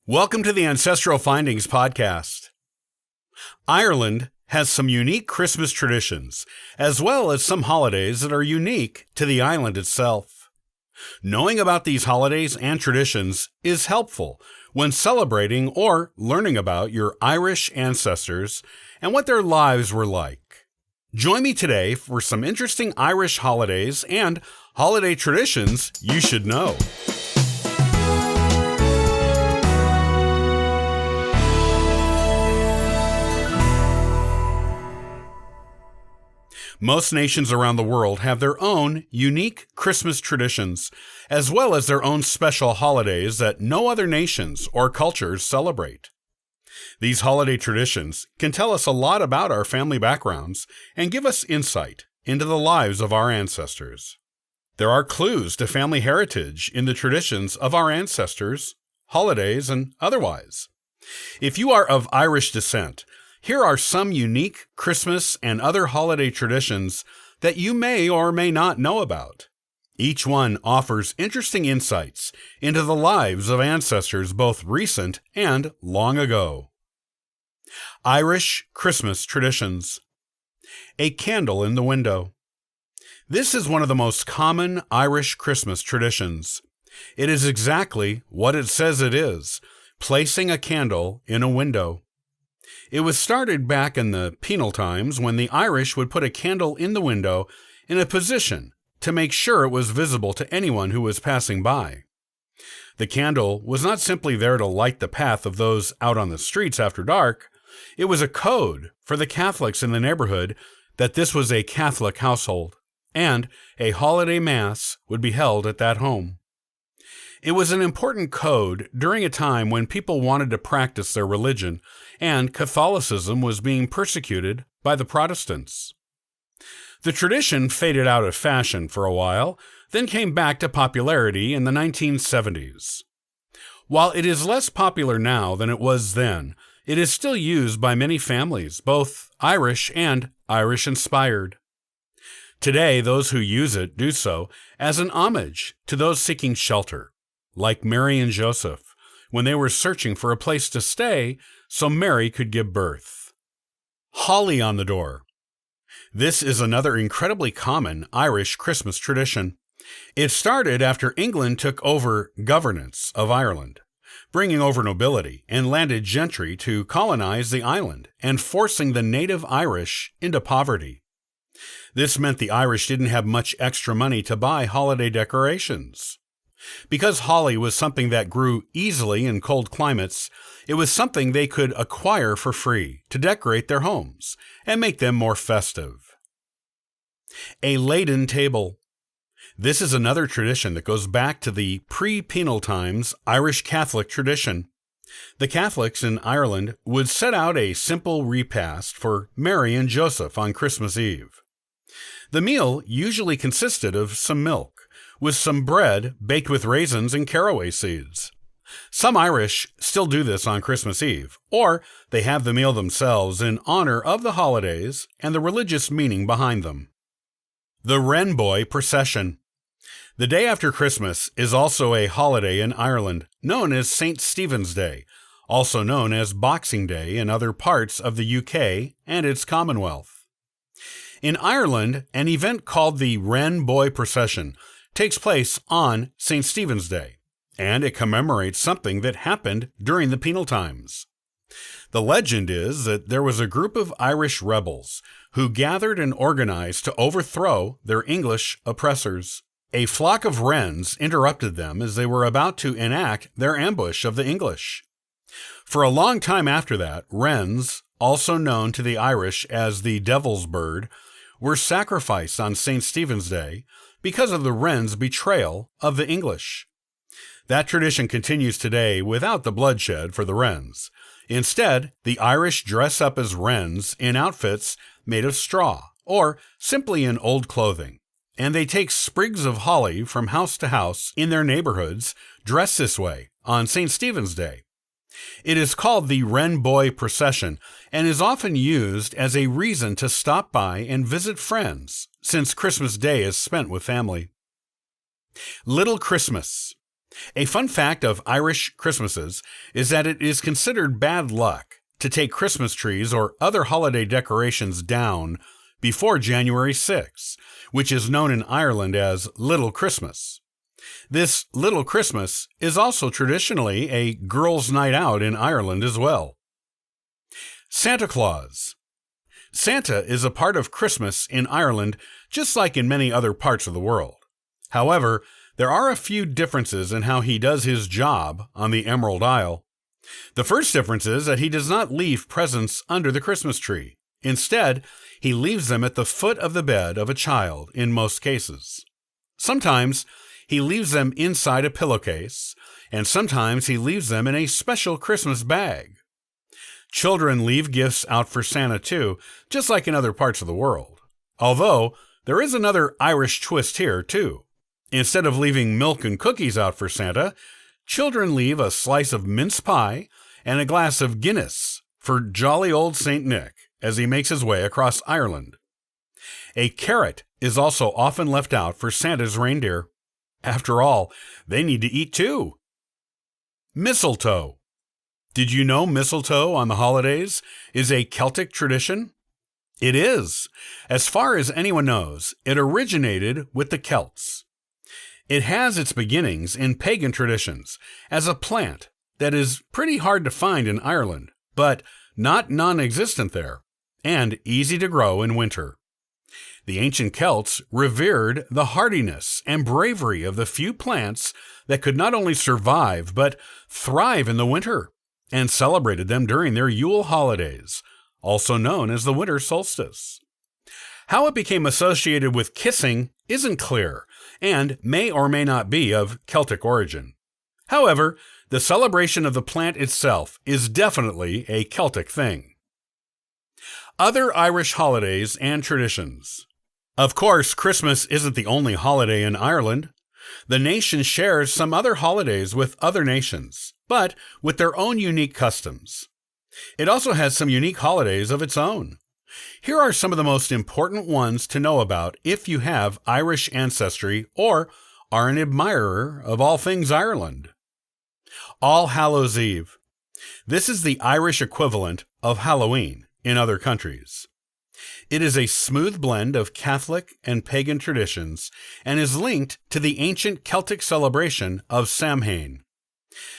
Welcome to the Ancestral Findings podcast. Ireland has some unique Christmas traditions, as well as some holidays that are unique to the island itself. Knowing about these holidays and traditions is helpful when celebrating or learning about your Irish ancestors and what their lives were like. Join me today for some interesting Irish holidays and holiday traditions you should know. Most nations around the world have their own unique Christmas traditions, as well as their own special holidays that no other nations or cultures celebrate. These holiday traditions can tell us a lot about our family backgrounds and give us insight into the lives of our ancestors. There are clues to family heritage in the traditions of our ancestors, holidays, and otherwise. If you are of Irish descent, here are some unique Christmas and other holiday traditions that you may or may not know about. Each one offers interesting insights into the lives of ancestors both recent and long ago. Irish Christmas traditions. A candle in the window. This is one of the most common Irish Christmas traditions. It is exactly what it says it is, placing a candle in a window. It was started back in the penal times when the Irish would put a candle in the window in a position to make sure it was visible to anyone who was passing by. The candle was not simply there to light the path of those out on the streets after dark. It was a code for the Catholics in the neighborhood that this was a Catholic household, and a holiday mass would be held at that home. It was an important code during a time when people wanted to practice their religion, and Catholicism was being persecuted by the Protestants. The tradition faded out of fashion for a while, then came back to popularity in the 1970s. While it is less popular now than it was then, it is still used by many families, both Irish and Irish-inspired. Today, those who use it do so as an homage to those seeking shelter, like Mary and Joseph, when they were searching for a place to stay so Mary could give birth. Holly on the door. This is another incredibly common Irish Christmas tradition. It started after England took over governance of Ireland, bringing over nobility and landed gentry to colonize the island and forcing the native Irish into poverty. This meant the Irish didn't have much extra money to buy holiday decorations. Because holly was something that grew easily in cold climates, it was something they could acquire for free to decorate their homes and make them more festive. A laden table. This is another tradition that goes back to the pre-penal times Irish Catholic tradition. The Catholics in Ireland would set out a simple repast for Mary and Joseph on Christmas Eve. The meal usually consisted of some milk, with some bread baked with raisins and caraway seeds. Some Irish still do this on Christmas Eve, or they have the meal themselves in honor of the holidays and the religious meaning behind them. The renboy procession. The day after Christmas is also a holiday in Ireland, known as St. Stephen's Day, also known as Boxing Day in other parts of the UK and its Commonwealth. In Ireland, an event called the renboy procession takes place on St. Stephen's Day, and it commemorates something that happened during the penal times. The legend is that there was a group of Irish rebels who gathered and organized to overthrow their English oppressors. A flock of wrens interrupted them as they were about to enact their ambush of the English. For a long time after that, wrens, also known to the Irish as the devil's bird, were sacrificed on St. Stephen's Day because of the wrens' betrayal of the English. That tradition continues today without the bloodshed for the wrens. Instead, the Irish dress up as wrens in outfits made of straw, or simply in old clothing, and they take sprigs of holly from house to house in their neighborhoods dressed this way on St. Stephen's Day. It is called the renboy procession and is often used as a reason to stop by and visit friends, since Christmas Day is spent with family. Little Christmas. A fun fact of Irish Christmases is that it is considered bad luck to take Christmas trees or other holiday decorations down before January 6, which is known in Ireland as Little Christmas. This Little Christmas is also traditionally a girls' night out in Ireland as well. Santa Claus. Santa is a part of Christmas in Ireland, just like in many other parts of the world. However, there are a few differences in how he does his job on the Emerald Isle. The first difference is that he does not leave presents under the Christmas tree. Instead, he leaves them at the foot of the bed of a child in most cases. Sometimes he leaves them inside a pillowcase, and sometimes he leaves them in a special Christmas bag. Children leave gifts out for Santa too, just like in other parts of the world. Although, there is another Irish twist here too. Instead of leaving milk and cookies out for Santa, children leave a slice of mince pie and a glass of Guinness for jolly old St. Nick as he makes his way across Ireland. A carrot is also often left out for Santa's reindeer. After all, they need to eat too. Mistletoe. Did you know mistletoe on the holidays is a Celtic tradition? It is. As far as anyone knows, it originated with the Celts. It has its beginnings in pagan traditions as a plant that is pretty hard to find in Ireland, but not non-existent there, and easy to grow in winter. The ancient Celts revered the hardiness and bravery of the few plants that could not only survive but thrive in the winter, and celebrated them during their Yule holidays, also known as the winter solstice. How it became associated with kissing isn't clear, and may or may not be of Celtic origin. However, the celebration of the plant itself is definitely a Celtic thing. Other Irish holidays and traditions. Of course, Christmas isn't the only holiday in Ireland. The nation shares some other holidays with other nations, but with their own unique customs. It also has some unique holidays of its own. Here are some of the most important ones to know about if you have Irish ancestry or are an admirer of all things Ireland. All Hallows Eve. This is the Irish equivalent of Halloween in other countries. It is a smooth blend of Catholic and pagan traditions and is linked to the ancient Celtic celebration of Samhain.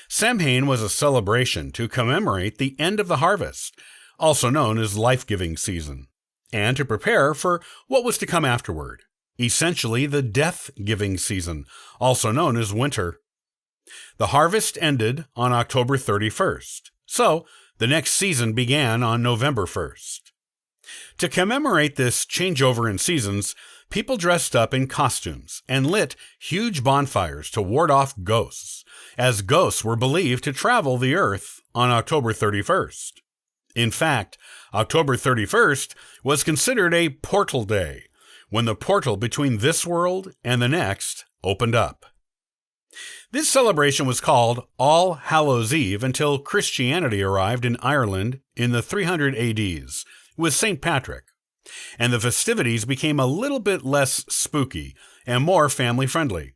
Samhain was a celebration to commemorate the end of the harvest, also known as life-giving season, and to prepare for what was to come afterward, essentially the death-giving season, also known as winter. The harvest ended on October 31st, so the next season began on November 1st. To commemorate this changeover in seasons, people dressed up in costumes and lit huge bonfires to ward off ghosts, as ghosts were believed to travel the earth on October 31st. In fact, October 31st was considered a portal day, when the portal between this world and the next opened up. This celebration was called All Hallows Eve until Christianity arrived in Ireland in the 300 ADs with St. Patrick, and the festivities became a little bit less spooky and more family-friendly.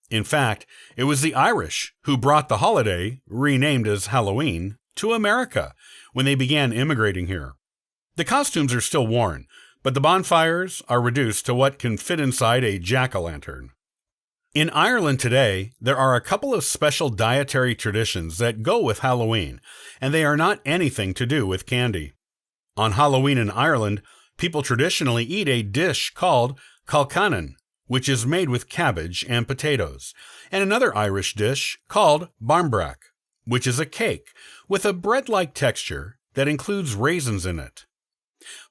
In fact, it was the Irish who brought the holiday, renamed as Halloween, to America when they began immigrating here. The costumes are still worn, but the bonfires are reduced to what can fit inside a jack-o'-lantern. In Ireland today, there are a couple of special dietary traditions that go with Halloween, and they are not anything to do with candy. On Halloween in Ireland, people traditionally eat a dish called colcannon, which is made with cabbage and potatoes, and another Irish dish called barmbrack, which is a cake with a bread-like texture that includes raisins in it.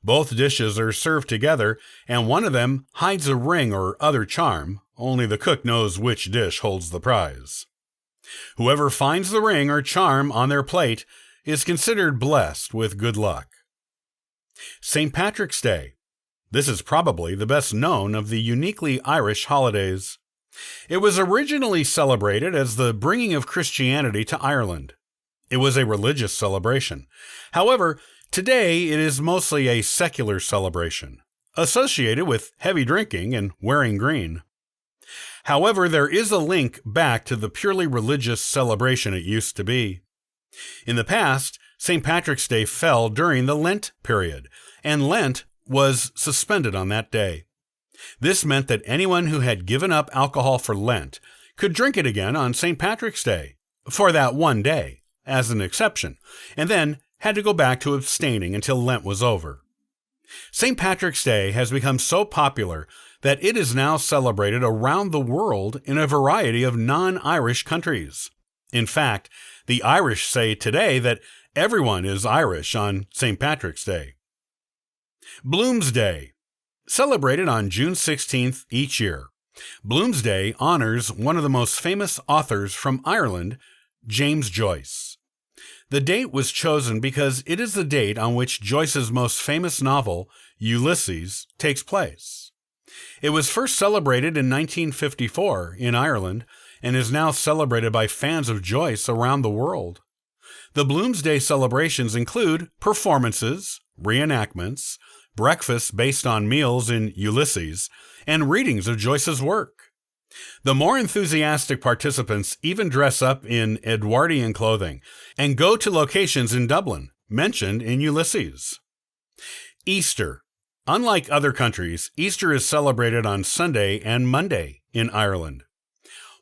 Both dishes are served together, and one of them hides a ring or other charm, only the cook knows which dish holds the prize. Whoever finds the ring or charm on their plate is considered blessed with good luck. St. Patrick's Day. This is probably the best known of the uniquely Irish holidays. It was originally celebrated as the bringing of Christianity to Ireland. It was a religious celebration. However, today it is mostly a secular celebration, associated with heavy drinking and wearing green. However, there is a link back to the purely religious celebration it used to be. In the past, St. Patrick's Day fell during the Lent period, and Lent was suspended on that day. This meant that anyone who had given up alcohol for Lent could drink it again on St. Patrick's Day, for that one day, as an exception, and then had to go back to abstaining until Lent was over. St. Patrick's Day has become so popular that it is now celebrated around the world in a variety of non-Irish countries. In fact, the Irish say today that everyone is Irish on St. Patrick's Day. Bloomsday. Celebrated on June 16th each year, Bloomsday honors one of the most famous authors from Ireland, James Joyce. The date was chosen because it is the date on which Joyce's most famous novel, Ulysses, takes place. It was first celebrated in 1954 in Ireland and is now celebrated by fans of Joyce around the world. The Bloomsday celebrations include performances, reenactments, breakfasts based on meals in Ulysses, and readings of Joyce's work. The more enthusiastic participants even dress up in Edwardian clothing and go to locations in Dublin mentioned in Ulysses. Easter. Unlike other countries, Easter is celebrated on Sunday and Monday in Ireland.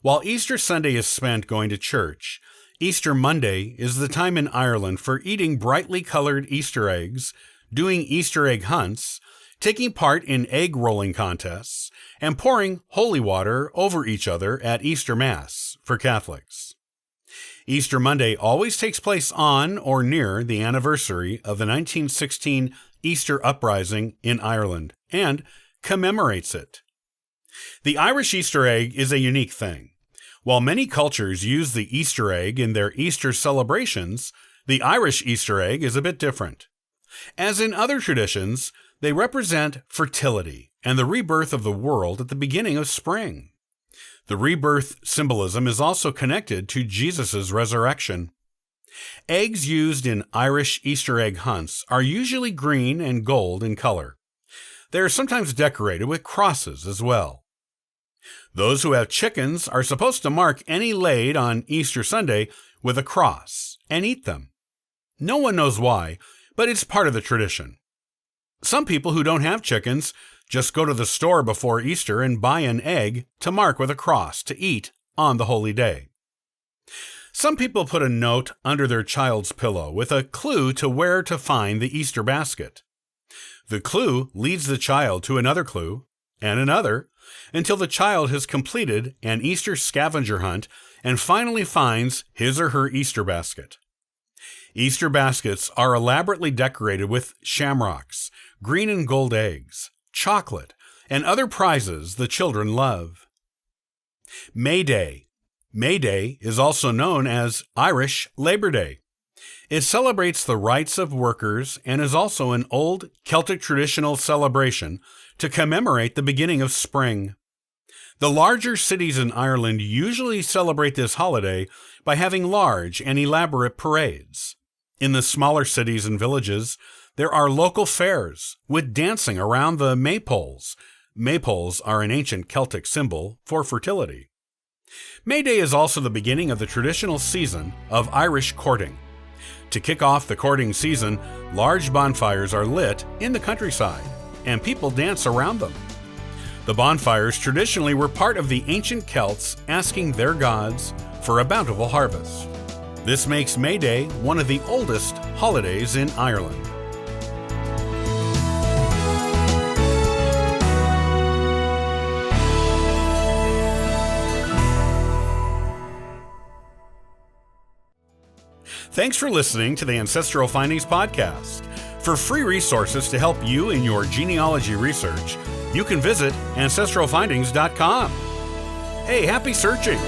While Easter Sunday is spent going to church, Easter Monday is the time in Ireland for eating brightly colored Easter eggs, doing Easter egg hunts, taking part in egg rolling contests, and pouring holy water over each other at Easter Mass for Catholics. Easter Monday always takes place on or near the anniversary of the 1916 Easter Uprising in Ireland and commemorates it. The Irish Easter egg is a unique thing. While many cultures use the Easter egg in their Easter celebrations, the Irish Easter egg is a bit different. As in other traditions, they represent fertility and the rebirth of the world at the beginning of spring. The rebirth symbolism is also connected to Jesus' resurrection. Eggs used in Irish Easter egg hunts are usually green and gold in color. They are sometimes decorated with crosses as well. Those who have chickens are supposed to mark any laid on Easter Sunday with a cross and eat them. No one knows why, but it's part of the tradition. Some people who don't have chickens just go to the store before Easter and buy an egg to mark with a cross to eat on the holy day. Some people put a note under their child's pillow with a clue to where to find the Easter basket. The clue leads the child to another clue and another until the child has completed an Easter scavenger hunt and finally finds his or her Easter basket. Easter baskets are elaborately decorated with shamrocks, green and gold eggs, chocolate, and other prizes the children love. May Day. May Day is also known as Irish Labor Day. It celebrates the rights of workers and is also an old Celtic traditional celebration to commemorate the beginning of spring. The larger cities in Ireland usually celebrate this holiday by having large and elaborate parades. In the smaller cities and villages, there are local fairs with dancing around the maypoles. Maypoles are an ancient Celtic symbol for fertility. May Day is also the beginning of the traditional season of Irish courting. To kick off the courting season, large bonfires are lit in the countryside, and people dance around them. The bonfires traditionally were part of the ancient Celts asking their gods for a bountiful harvest. This makes May Day one of the oldest holidays in Ireland. Thanks for listening to the Ancestral Findings Podcast. For free resources to help you in your genealogy research, you can visit ancestralfindings.com. Hey, happy searching!